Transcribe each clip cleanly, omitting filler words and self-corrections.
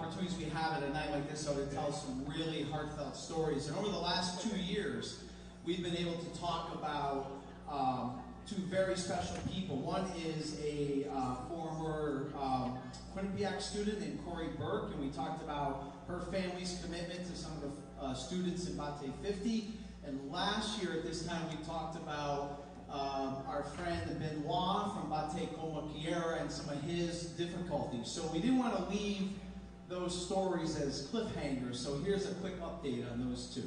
opportunities we have at a night like this so to tell some really heartfelt stories. And over the last 2 years, we've been able to talk about two very special people. One is a former Quinnipiac student named Corey Burke, and we talked about her family's commitment to some of the students in Bate 50. And last year at this time, we talked about our friend Benoit from Bate Comaquiera and some of his difficulties. So we didn't want to leave those stories as cliffhangers, so here's a quick update on those two.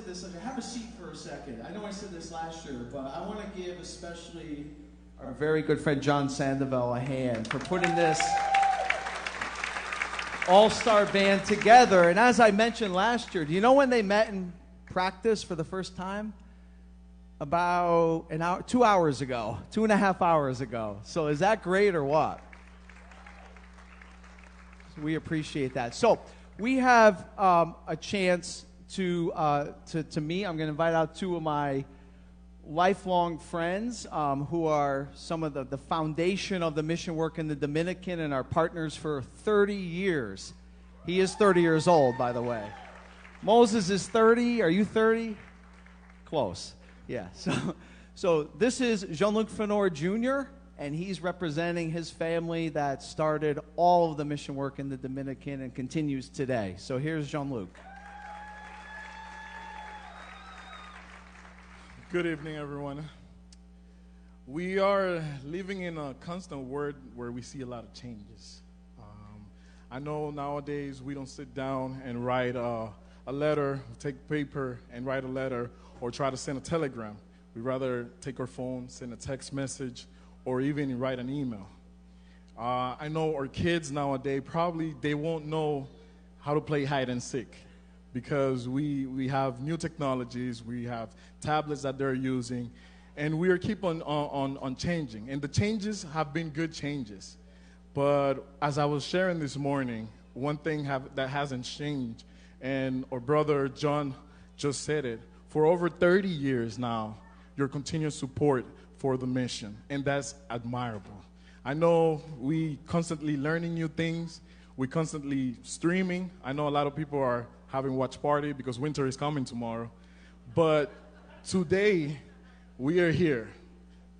this. Have a seat for a second. I know I said this last year, but I want to give especially our very good friend John Sandoval a hand for putting this all-star band together. And as I mentioned last year, do you know when they met in practice for the first time? About an hour, 2 hours ago, 2.5 hours ago. So is that great or what? We appreciate that. So we have a chance to meet. I'm going to invite out two of my lifelong friends who are some of the foundation of the mission work in the Dominican and our partners for 30 years. He is 30 years old, by the way. Moses is 30. Are you 30? Close. Yeah. So this is Jean-Luc Fenor Jr., and he's representing his family that started all of the mission work in the Dominican and continues today. So here's Jean-Luc. Good evening, everyone. We are living in a constant world where we see a lot of changes. I know nowadays we don't sit down and write a letter, take paper and write a letter, or try to send a telegram. We rather take our phone, send a text message, or even write an email. I know our kids nowadays, probably they won't know how to play hide and seek because we have new technologies, we have tablets that they're using, and we are keep on changing. And the changes have been good changes. But as I was sharing this morning, one thing that hasn't changed, and our brother John just said it, for over 30 years now, your continuous support for the mission, and that's admirable. I know we constantly learning new things, we constantly streaming. I know a lot of people are having watch party because winter is coming tomorrow, but today we are here.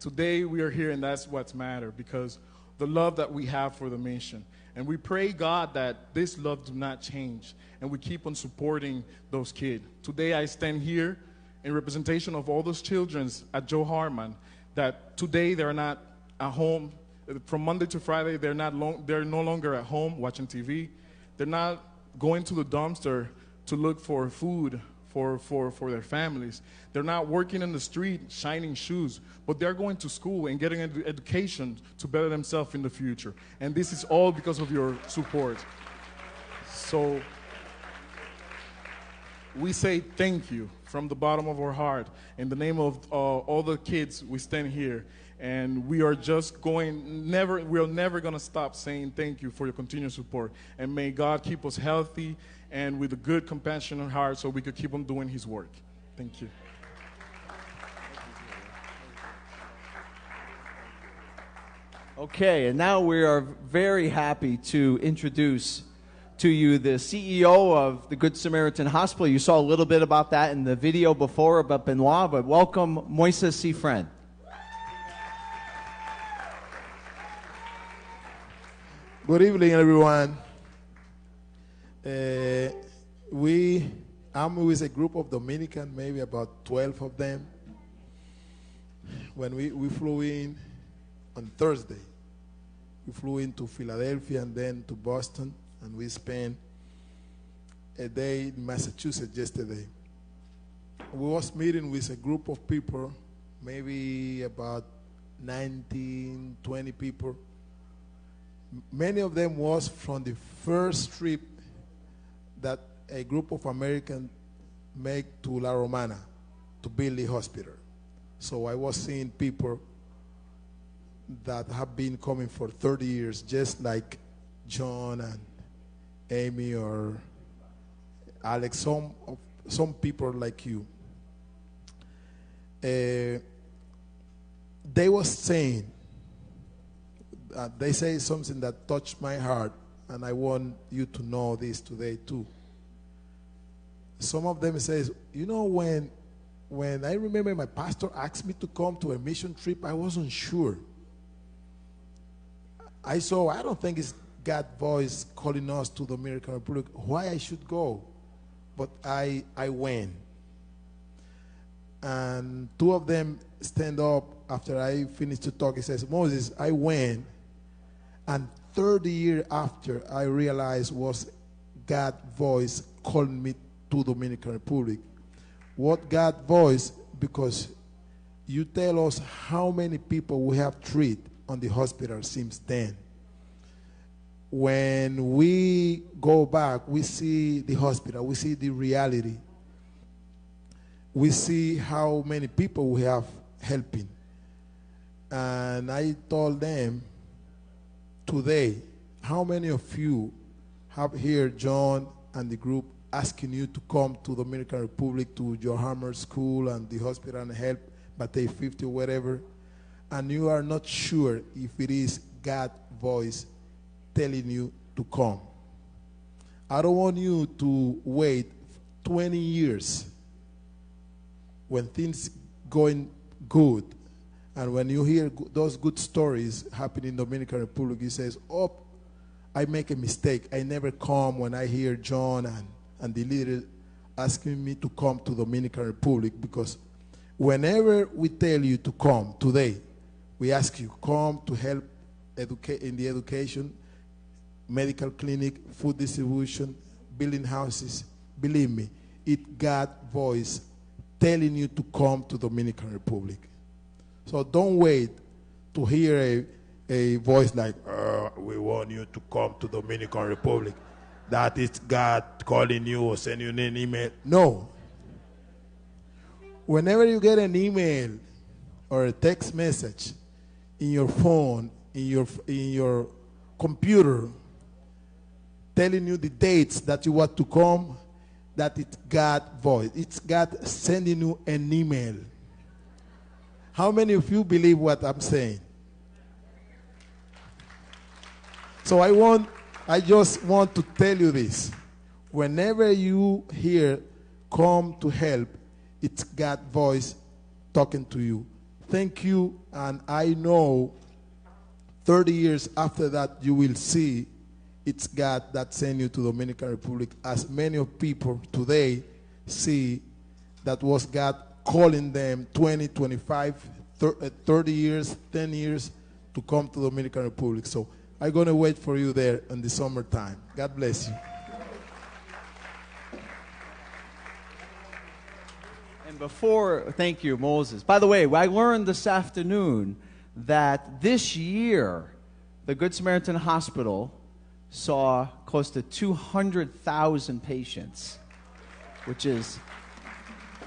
Today we are here, and that's what's matter, because the love that we have for the mission. And we pray, God, that this love do not change, and we keep on supporting those kids. Today I stand here in representation of all those children at Joe Harman that today they're not at home. From Monday to Friday, they're no longer at home watching TV. They're not going to the dumpster to look for food for their families. They're not working in the street shining shoes, but they're going to school and getting an education to better themselves in the future. And this is all because of your support. So we say thank you from the bottom of our heart. In the name of all the kids, we stand here, and we are just we're never going to stop saying thank you for your continued support. And may God keep us healthy and with a good, compassionate heart so we could keep on doing his work. Thank you. Okay, and now we are very happy to introduce to you the CEO of the Good Samaritan Hospital. You saw a little bit about that in the video before about Benoit, but welcome Moises Cifren. Good evening, everyone. I'm with a group of Dominican, maybe about 12 of them. When we flew in on Thursday, we flew into Philadelphia and then to Boston, and we spent a day in Massachusetts yesterday. We was meeting with a group of people, maybe about 19, 20 people. Many of them was from the first trip that a group of Americans make to La Romana to build the hospital. So I was seeing people that have been coming for 30 years, just like John and Amy or Alex, some people like you. They was saying, they say something that touched my heart, and I want you to know this today too. Some of them says, you know, when I remember my pastor asked me to come to a mission trip, I wasn't sure. I don't think it's God's voice calling us to the Dominican Republic, why I should go. But I went. And two of them stand up after I finished to talk. He says, Moses, I went. And 30 years after, I realized was God's voice calling me to Dominican Republic. What God voice, because you tell us how many people we have treated on the hospital since then. When we go back, we see the hospital, we see the reality. We see how many people we have helping. And I told them today, how many of you have heard John and the group asking you to come to the Dominican Republic, to your Hammer School and the hospital and help, Batay 50 or whatever, and you are not sure if it is God's voice telling you to come? I don't want you to wait 20 years when things going good, and when you hear those good stories happening in the Dominican Republic, you says, oh, I make a mistake. I never come when I hear John and the leader asking me to come to the Dominican Republic, because whenever we tell you to come today, we ask you, come to help in the education, medical clinic, food distribution, building houses. Believe me, it God's voice telling you to come to Dominican Republic. So don't wait to hear a voice like, we want you to come to Dominican Republic. That is God calling you or sending you an email. No. Whenever you get an email or a text message in your phone, in your computer, telling you the dates that you want to come, that it's God's voice. It's God sending you an email. How many of you believe what I'm saying? So I just want to tell you this. Whenever you hear come to help, it's God's voice talking to you. Thank you, and I know 30 years after that you will see it's God that sent you to the Dominican Republic, as many of people today see that was God calling them 20, 25, 30 years, 10 years to come to the Dominican Republic. So I'm going to wait for you there in the summertime. God bless you. And thank you, Moses. By the way, I learned this afternoon that this year, the Good Samaritan Hospital saw close to 200,000 patients,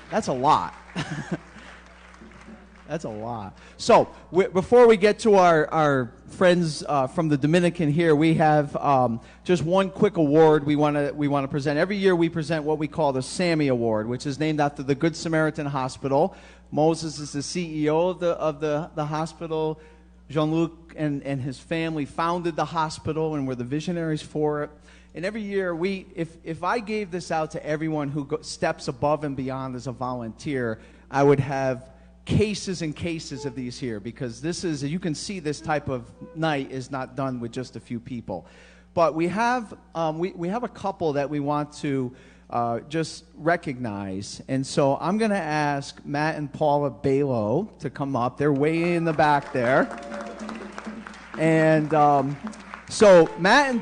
that's a lot. That's a lot. So before we get to our friends from the Dominican here, we have just one quick award we want to present. Every year we present what we call the Sammy Award, which is named after the Good Samaritan Hospital. Moses is the CEO of the hospital. Jean-Luc and his family founded the hospital and were the visionaries for it. And every year, if I gave this out to everyone who steps above and beyond as a volunteer, I would have cases and cases of these here, because this is, you can see this type of night is not done with just a few people. But we have a couple that we want to just recognize. And so I'm going to ask Matt and Paula Balo to come up. They're way in the back there. And so Matt and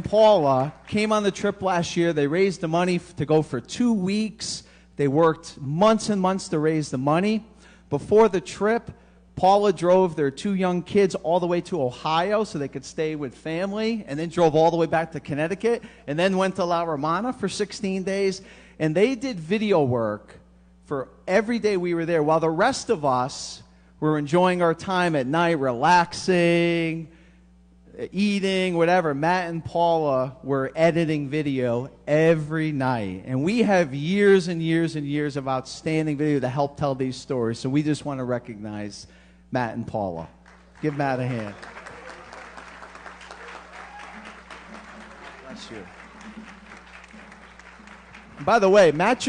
Paula came on the trip last year. They raised the money to go for 2 weeks. They worked months and months to raise the money. Before the trip, Paula drove their 2 young kids all the way to Ohio so they could stay with family, and then drove all the way back to Connecticut, and then went to La Romana for 16 days. And they did video work for every day we were there, while the rest of us were enjoying our time at night, relaxing, eating, whatever. Matt and Paula were editing video every night. And we have years and years and years of outstanding video to help tell these stories. So we just want to recognize Matt and Paula. Give Matt a hand. Bless you. By the way, Matt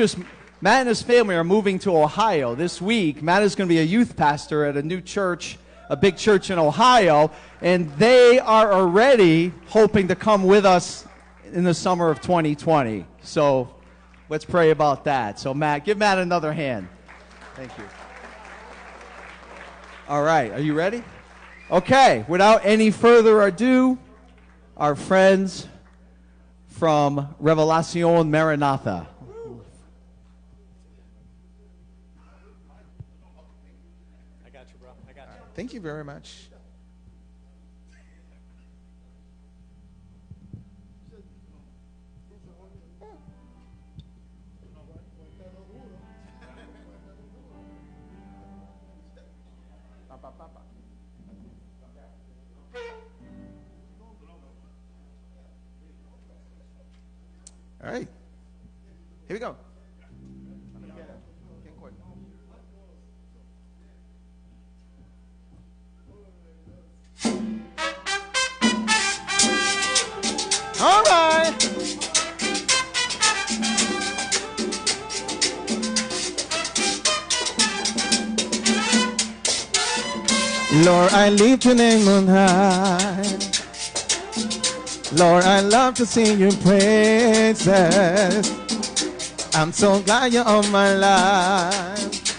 and his family are moving to Ohio this week. Matt is going to be a youth pastor at a new church, a big church in Ohio, and they are already hoping to come with us in the summer of 2020. So let's pray about that. So Matt, give Matt another hand. Thank you. All right, are you ready? Okay, without any further ado, our friends from Revelación Maranatha. Thank you very much. All right. Here we go. All right. Lord, I lift your name on high. Lord, I love to sing your praises. I'm so glad you're on my life.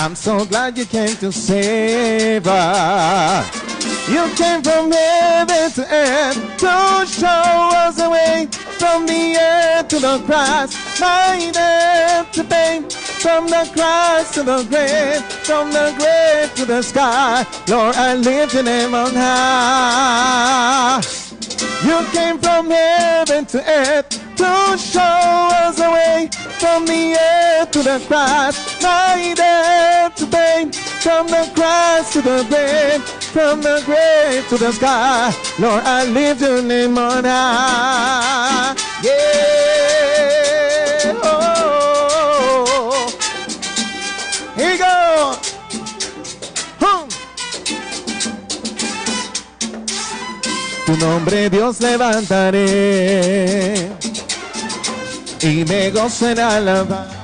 I'm so glad you came to save us. You came from heaven to earth to show us the way, from the earth to the cross, my death to pain, from the cross to the grave, from the grave to the sky. Lord, I lift your name on high. You came from heaven to earth to show us the way, from the earth to the cross, my death to pain, from the cross to the grave, from the grave to the sky. Lord, I lift your name on high. Yeah. Oh. Here you go. Tu nombre, Dios, levantaré y me gozo en alabar.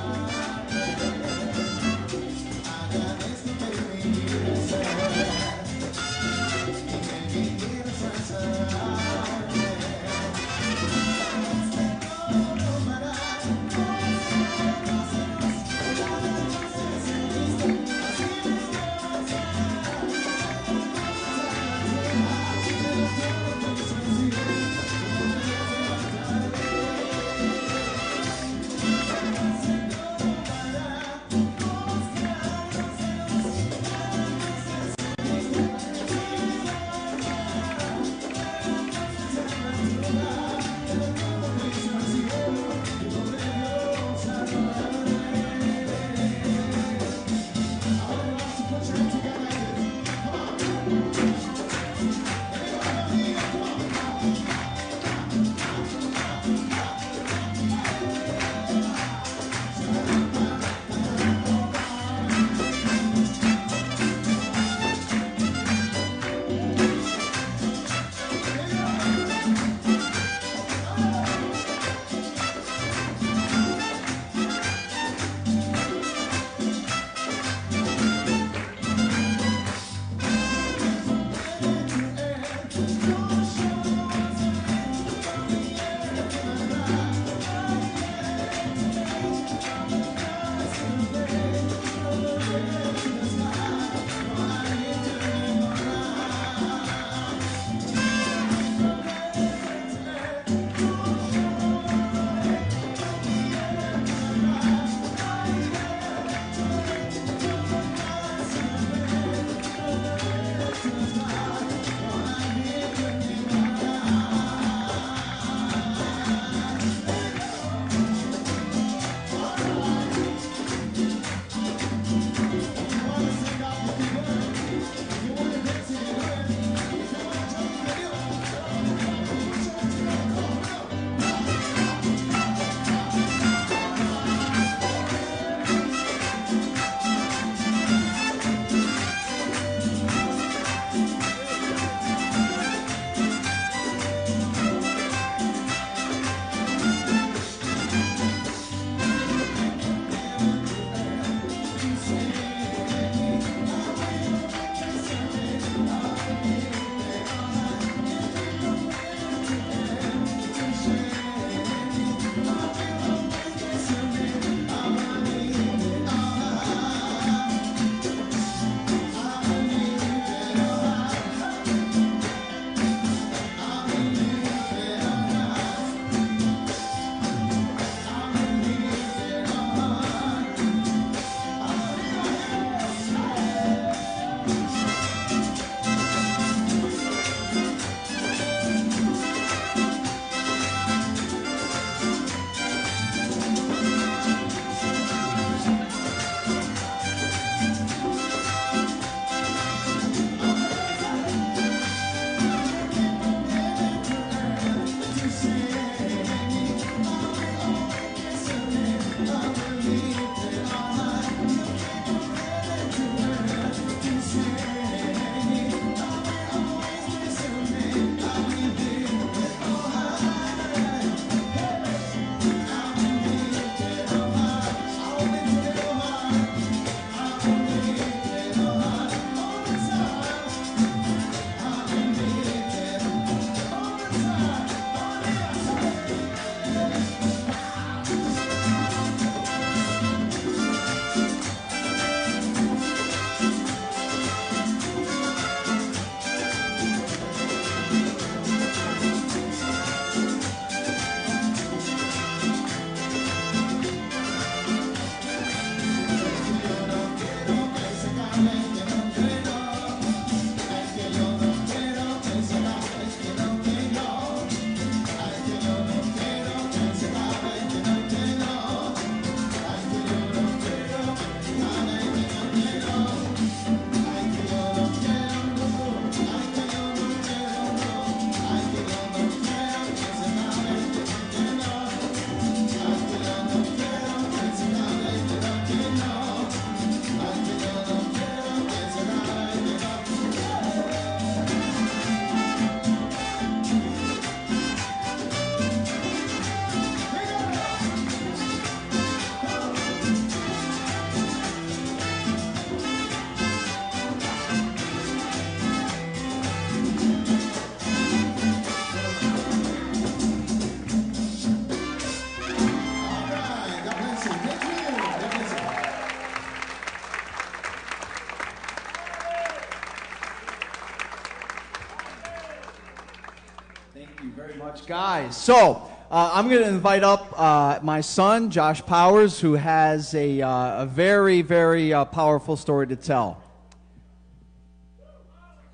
you very much, guys. So I'm going to invite up my son, Josh Powers, who has a very, very powerful story to tell.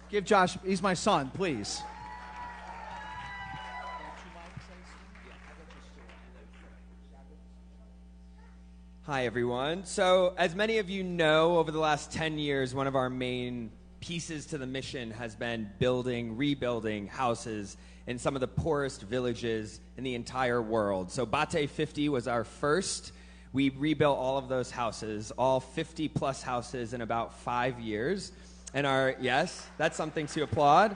Give Josh, he's my son, please. Hi, everyone. So, as many of you know, over the last 10 years, one of our main pieces to the mission has been rebuilding houses in some of the poorest villages in the entire world. So Bate 50 was our first. We rebuilt all of those houses, all 50 plus houses in about 5 years. And yes, that's something to applaud.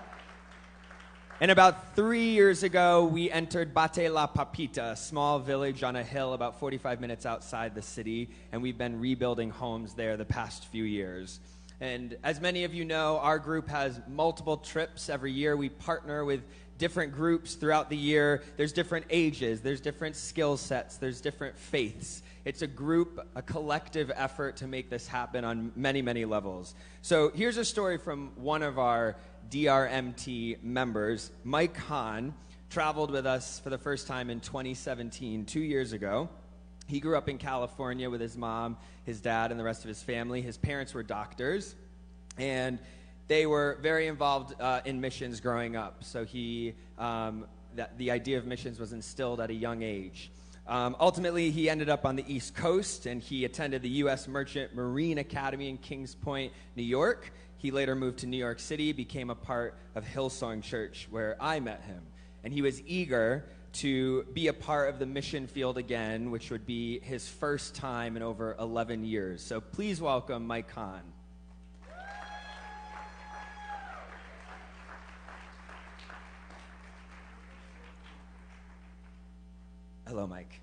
And about 3 years ago, we entered Bate La Papita, a small village on a hill about 45 minutes outside the city, and we've been rebuilding homes there the past few years. And as many of you know, our group has multiple trips every year. We partner with different groups throughout the year. There's different ages, there's different skill sets, there's different faiths. It's a group, a collective effort to make this happen on many, many levels. So here's a story from one of our DRMT members. Mike Hahn traveled with us for the first time in 2017, 2 years ago. He grew up in California with his mom, his dad, and the rest of his family. His parents were doctors, and they were very involved in missions growing up. So the idea of missions was instilled at a young age. Ultimately, he ended up on the East Coast, and he attended the U.S. Merchant Marine Academy in Kings Point, New York. He later moved to New York City, became a part of Hillsong Church, where I met him. And he was eager to be a part of the mission field again, which would be his first time in over 11 years. So please welcome Mike Hahn. Hello, Mike.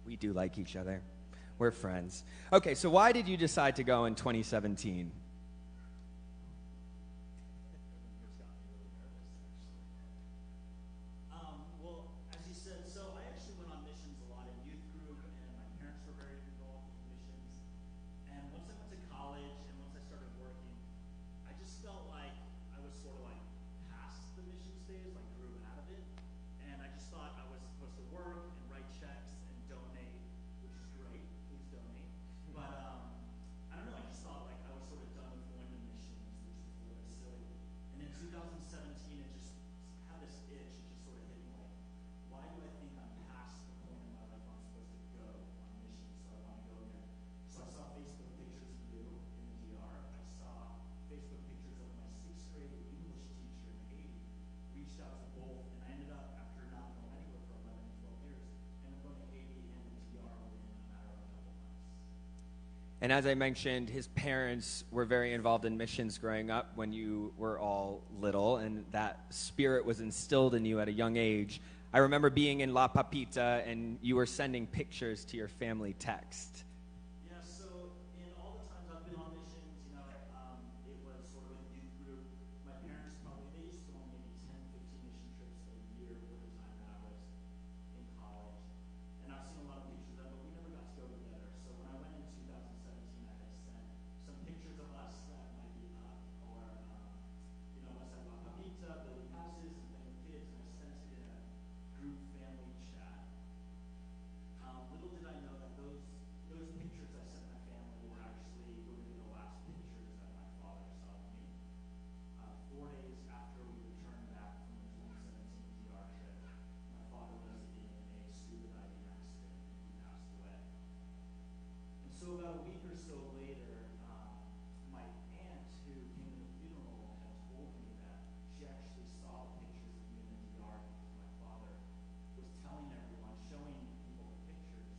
We do like each other. We're friends. Okay, so why did you decide to go in 2017? Well, as you said, so I actually went on missions a lot in youth group, and my parents were very involved with missions. And once I went to college and once I started working, I just felt like I was sort of like past the mission stage, like grew out of it. And I just thought I was supposed to work and write checks and donate, which is great. Please donate. But I don't know. I just thought like I was sort of done with going to missions, which is a little bit silly. And in 2017, it just had this itch. It just sort of hit me like, why do I think I'm past the point in my life where I'm supposed to go on missions? So I want to go again. So I saw Facebook pictures of you in the DR. I saw Facebook pictures of my 6th grade English teacher in Haiti. Reached out to both, and I ended up, after not going anywhere for 11, 12 years, ended up going to Haiti and the DR within a matter of a couple months. And as I mentioned, his parents were very involved in missions growing up when you were all little, and that spirit was instilled in you at a young age. I remember being in La Papita, and you were sending pictures to your family text. Yeah, so in all the times I've been on missions, it was sort of a youth group. My parents they used to go on maybe 10, 15 mission trips a year for the time that I was in college. And I've seen a lot of pictures of them, but we never got to go together. So when I went in 2017, I had sent some pictures of us that might be up, or, us at La Papita, building houses and playing with kids, and I sent it in a group family chat. Little did I know that those pictures I sent my family were actually going to be the last pictures that my father saw of me. 4 days after we returned back from the 2017 DR trip, my father was in a scuba diving accident and he passed away. And so about a week or so later, my aunt who came to the funeral had told me that she actually saw the pictures of me in the DR because my father was telling everyone, showing people the pictures,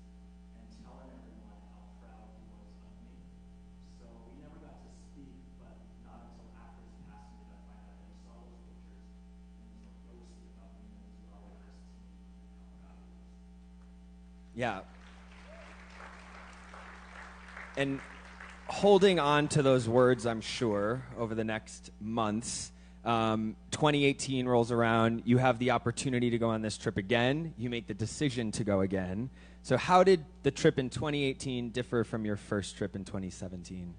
and telling everyone how proud he was of me. So we never got to speak, but not until after his passing did I find out that he saw those pictures and was boasting about me in the DR with his team and how proud he was. Yeah. And holding on to those words, I'm sure, over the next months, 2018 rolls around, you have the opportunity to go on this trip again, you make the decision to go again. So how did the trip in 2018 differ from your first trip in 2017?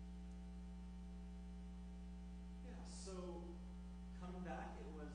Yeah, so coming back, it was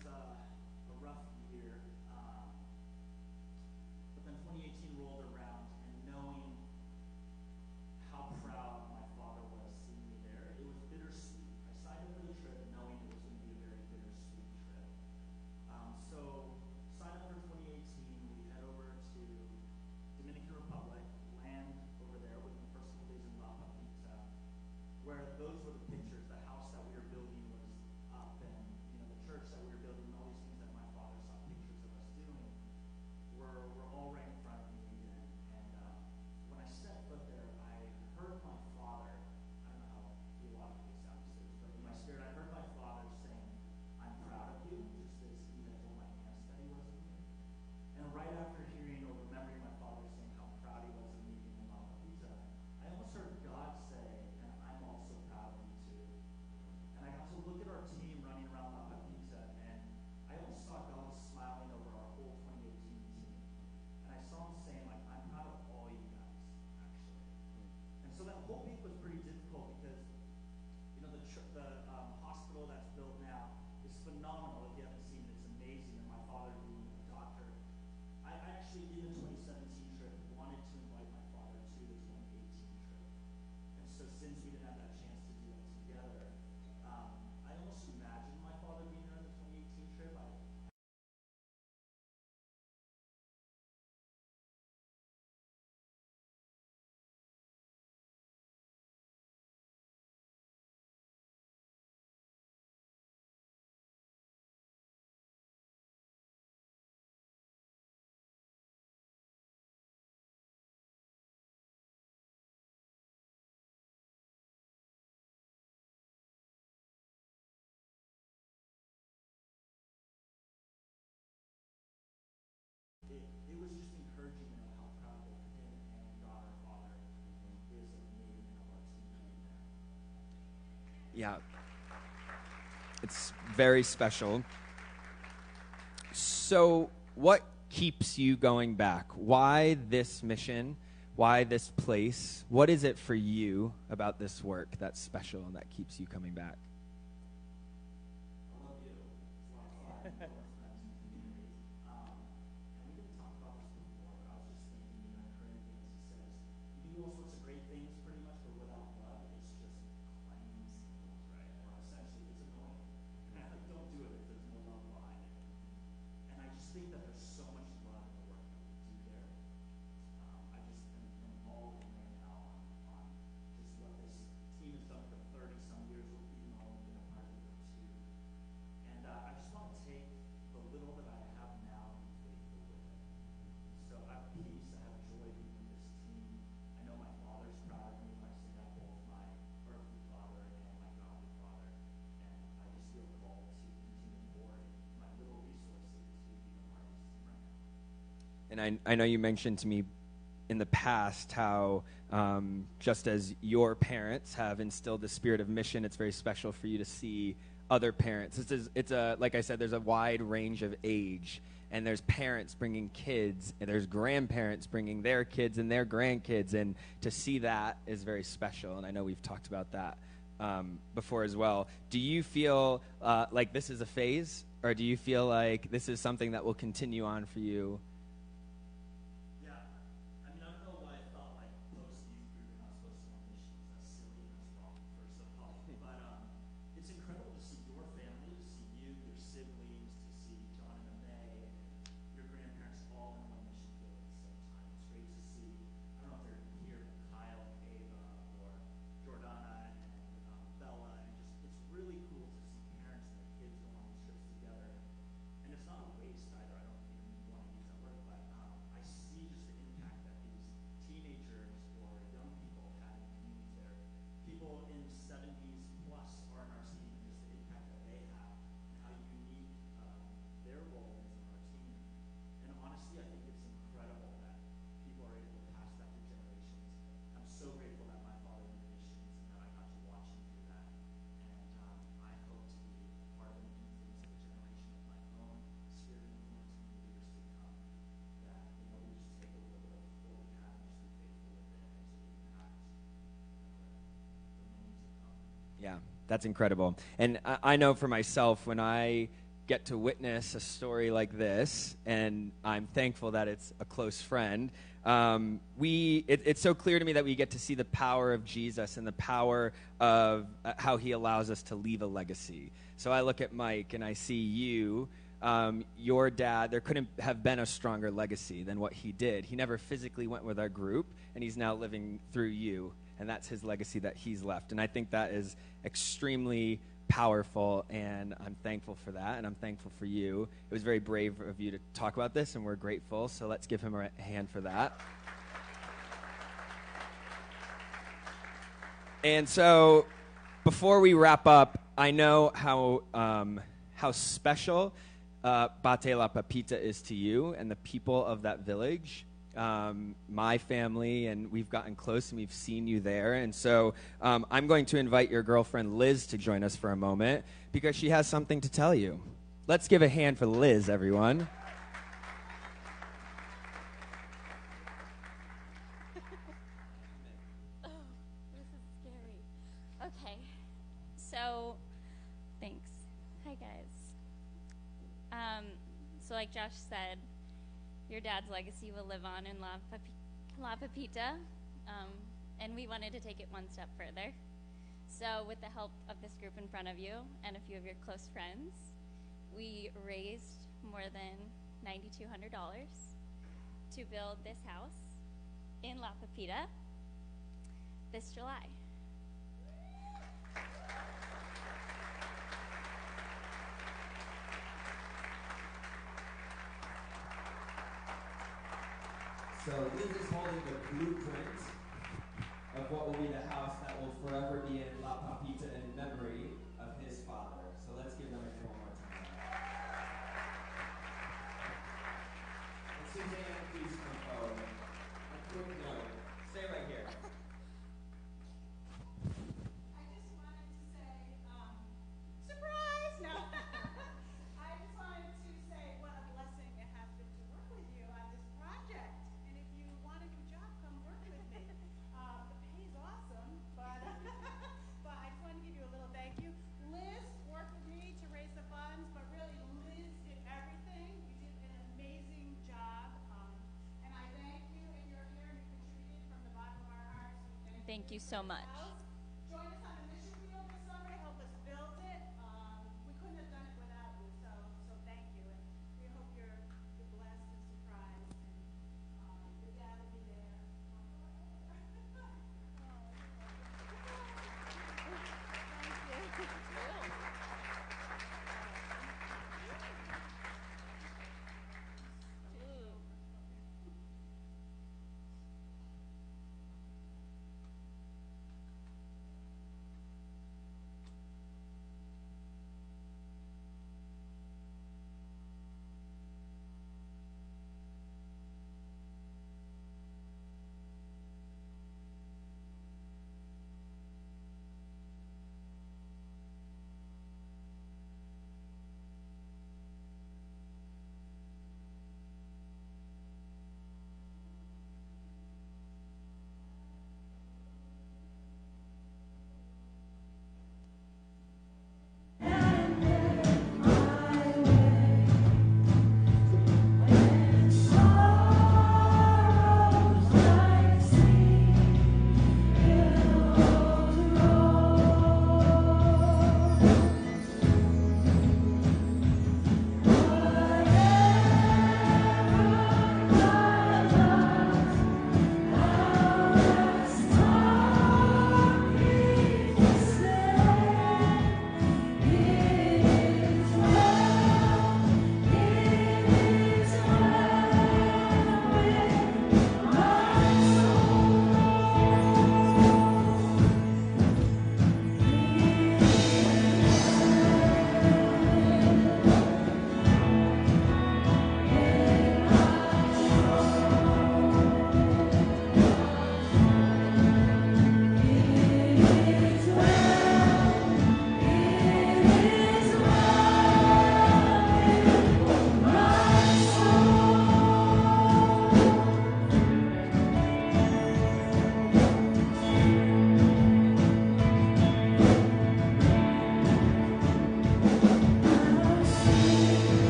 it was just encouraging to know how proud both him and God our Father is of me and of our team being there. Yeah. It's very special. So, what keeps you going back? Why this mission? Why this place? What is it for you about this work that's special and that keeps you coming back? I love you. It's a lot of fun. Of course, friends and community. And we didn't talk about this before, but I was just thinking, in Corinthians, he says, you can do all sorts of great things pretty much, but without love, it's just plain simple, right? Or essentially, it's annoying. Like, don't do it if there's no love behind it. And I just think that there's so much love in the work that we do there. I just am all in right now on just what this team has done for 30-some years, even though I've been a part of it for 2. And I just want to take the little that I have now and be faithful with it. So I have peace, I have joy being with this team. I know my Father's proud of me when I say that, both my earthly father and my godly father. And I just feel called to continue forward my little resources to be a part of this team right now. And I know you mentioned to me in the past how just as your parents have instilled the spirit of mission, it's very special for you to see other parents. It's like I said, there's a wide range of age, and there's parents bringing kids, and there's grandparents bringing their kids and their grandkids, and to see that is very special, and I know we've talked about that before as well. Do you feel like this is a phase, or do you feel like this is something that will continue on for you? Yeah, I mean, I don't know why I thought like post-youth group and not supposed to go on missions. That's silly and that's wrong, first of all. But it's incredible to see your family, to see you, your siblings, to see John and May, and your grandparents all in one mission field at the same time. It's great to see, I don't know if they're here, but Kyle and Ava or Jordana and Bella, and just, it's really cool to see parents and their kids go on these trips together. And it's not a waste either. I don't even want to use that word, but I see just the impact that these teenagers or young people have in communities there. People in 70s plus are in our team, and just the impact that they have and how unique their role is in our team. And honestly, I think it's incredible that people are able to pass that through generations. I'm so grateful that my father did missions and that I got to watch him do that. And I hope to be a part of an influence of a generation of my own spirit of influence in the years to come. That, you know, we just take a little bit of what we have and just be faithful with it and to impact, you know, the many to come. Yeah, that's incredible. And I know for myself, when I get to witness a story like this, and I'm thankful that it's a close friend, it's so clear to me that we get to see the power of Jesus and the power of how he allows us to leave a legacy. So I look at Mike and I see you, your dad. There couldn't have been a stronger legacy than what he did. He never physically went with our group, and he's now living through you, and that's his legacy that he's left. And I think that is extremely powerful, and I'm thankful for that, and I'm thankful for you. It was very brave of you to talk about this, and we're grateful, so let's give him a hand for that. And so before we wrap up, I know how special Bate La Papita is to you and the people of that village. My family, and we've gotten close and we've seen you there. And so I'm going to invite your girlfriend Liz to join us for a moment because she has something to tell you. Let's give a hand for Liz, everyone. Oh, this is scary. Okay, so thanks. Hi, guys. So like Josh said, your dad's legacy will live on in La Papita, and we wanted to take it one step further. So with the help of this group in front of you and a few of your close friends, we raised more than $9,200 to build this house in La Papita this July. So Liz is holding the blueprint of what will be the house that will forever be in La Papita in memory of his father. So let's give them a hand one more time. And Susan, Thank you so much. Join us on the mission wheel this summer to help us build it. We couldn't have done it without you, so thank you. And we hope you're blessed and surprised, and your dad will be there.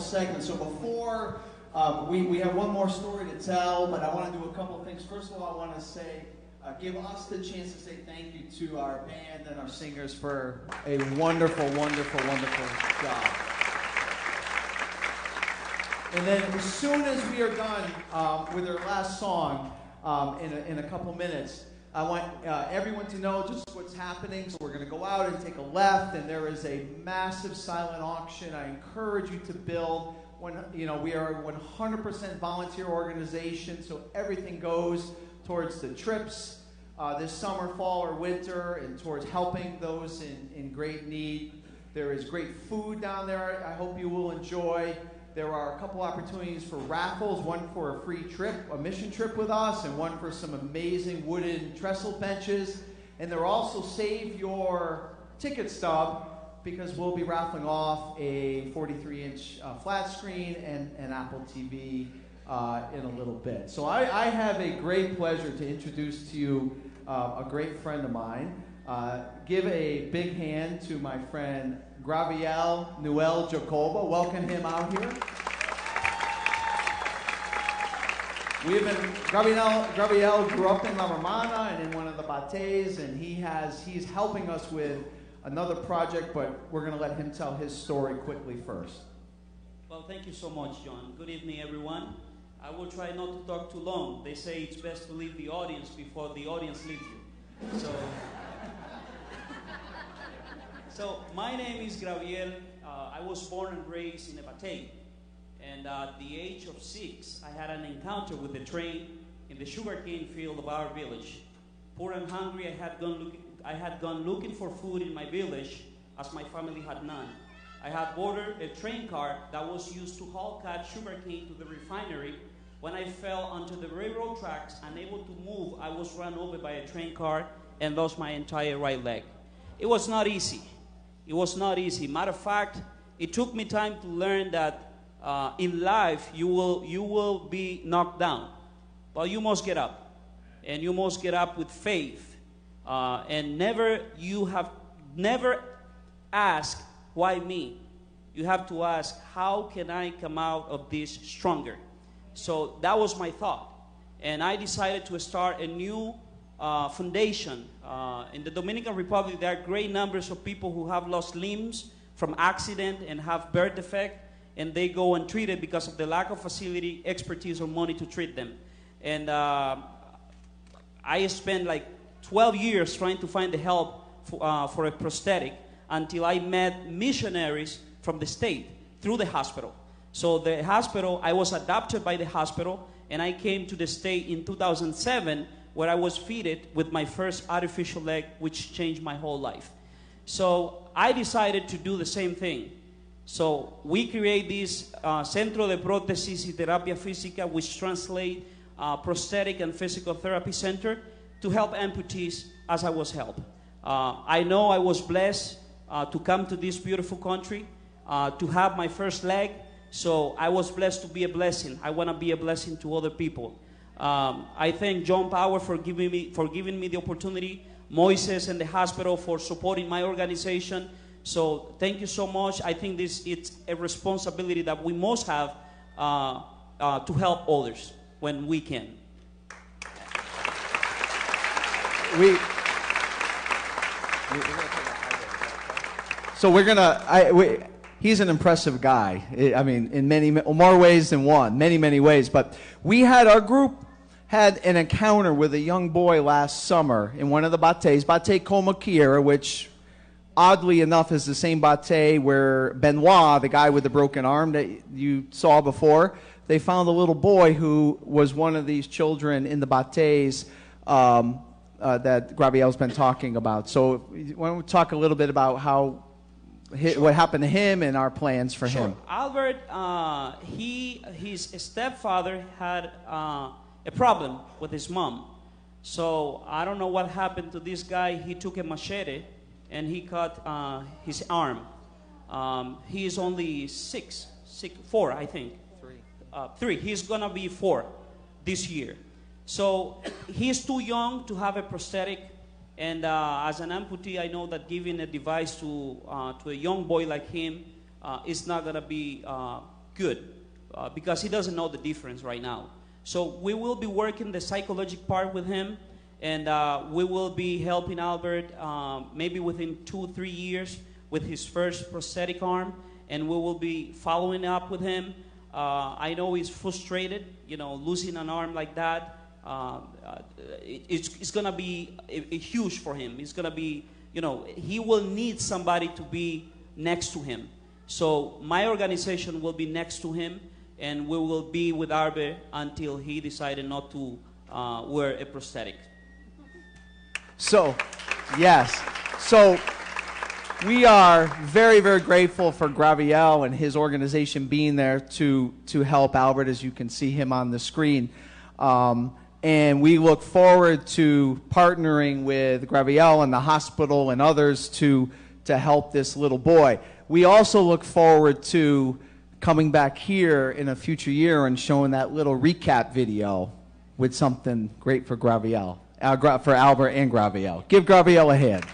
segment. So before we have one more story to tell, but I want to do a couple of things. First of all, I want to say, give us the chance to say thank you to our band and our singers for a wonderful, wonderful, wonderful job. And then as soon as we are done with our last song in a couple minutes, I want everyone to know just what's happening. So we're going to go out and take a left, and there is a massive silent auction. I encourage you to build. We are a 100% volunteer organization, so everything goes towards the trips this summer, fall, or winter, and towards helping those in great need. There is great food down there I hope you will enjoy. There are a couple opportunities for raffles, one for a free trip, a mission trip with us, and one for some amazing wooden trestle benches. And there also save your ticket stub, because we'll be raffling off a 43-inch flat screen and an Apple TV in a little bit. So I have a great pleasure to introduce to you a great friend of mine. Give a big hand to my friend Graviel Noel Jacoba. Welcome him out here. Graviel grew up in La Romana and in one of the bates, and he's helping us with another project, but we're going to let him tell his story quickly first. Well, thank you so much, John. Good evening, everyone. I will try not to talk too long. They say it's best to leave the audience before the audience leaves you. So my name is Graviel. I was born and raised in a batey. And at the age of 6, I had an encounter with a train in the sugarcane field of our village. Poor and hungry, I had gone looking for food in my village, as my family had none. I had ordered a train car that was used to haul cut sugarcane to the refinery. When I fell onto the railroad tracks, unable to move, I was run over by a train car and lost my entire right leg. It was not easy. It was not easy. Matter of fact, it took me time to learn that in life you will be knocked down, but you must get up, and you must get up with faith, and you have never ask why me. You have to ask, how can I come out of this stronger? So that was my thought, and I decided to start a new foundation. In the Dominican Republic, there are great numbers of people who have lost limbs from accident and have birth defect, and they go and treat it because of the lack of facility, expertise, or money to treat them. And I spent like 12 years trying to find the help for a prosthetic until I met missionaries from the state through the hospital. So the hospital, I was adopted by the hospital, and I came to the state in 2007, where I was fitted with my first artificial leg, which changed my whole life. So I decided to do the same thing. So we create this Centro de Prótesis y Terapia Física, which translate prosthetic and physical therapy center, to help amputees as I was helped. I know I was blessed to come to this beautiful country, to have my first leg. So I was blessed to be a blessing. I want to be a blessing to other people. I thank John Power for giving me the opportunity, Moises and the hospital for supporting my organization. So thank you so much. I think it's a responsibility that we must have to help others when we can. He's an impressive guy. I mean, in many more ways than one, many ways. But our group had an encounter with a young boy last summer in one of the bateys, Batey Comaquiera, which oddly enough is the same batey where Benoit, the guy with the broken arm that you saw before, they found a little boy who was one of these children in the bateys that Graviel's been talking about. So why don't we talk a little bit about what happened to him and our plans for him. Albert, his stepfather had a problem with his mom. So I don't know what happened to this guy. He took a machete and he cut his arm. He is only four, I think. Three. He's going to be 4 this year. So he's too young to have a prosthetic. And as an amputee, I know that giving a device to a young boy like him is not going to be good because he doesn't know the difference right now. So we will be working the psychological part with him, and we will be helping Albert maybe within 2-3 years with his first prosthetic arm, and we will be following up with him. I know he's frustrated, losing an arm like that. It's going to be huge for him. It's going to be, he will need somebody to be next to him. So my organization will be next to him, and we will be with Arbe until he decided not to wear a prosthetic. So, yes. So we are very, very grateful for Graviel and his organization being there to help Albert, as you can see him on the screen. And we look forward to partnering with Graviel and the hospital and others to help this little boy. We also look forward to coming back here in a future year and showing that little recap video with something great for Graviel, for Albert and Graviel. Give Graviel a hand.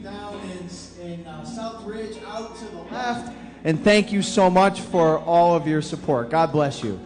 down in South Ridge out to the left. And thank you so much for all of your support. God bless you.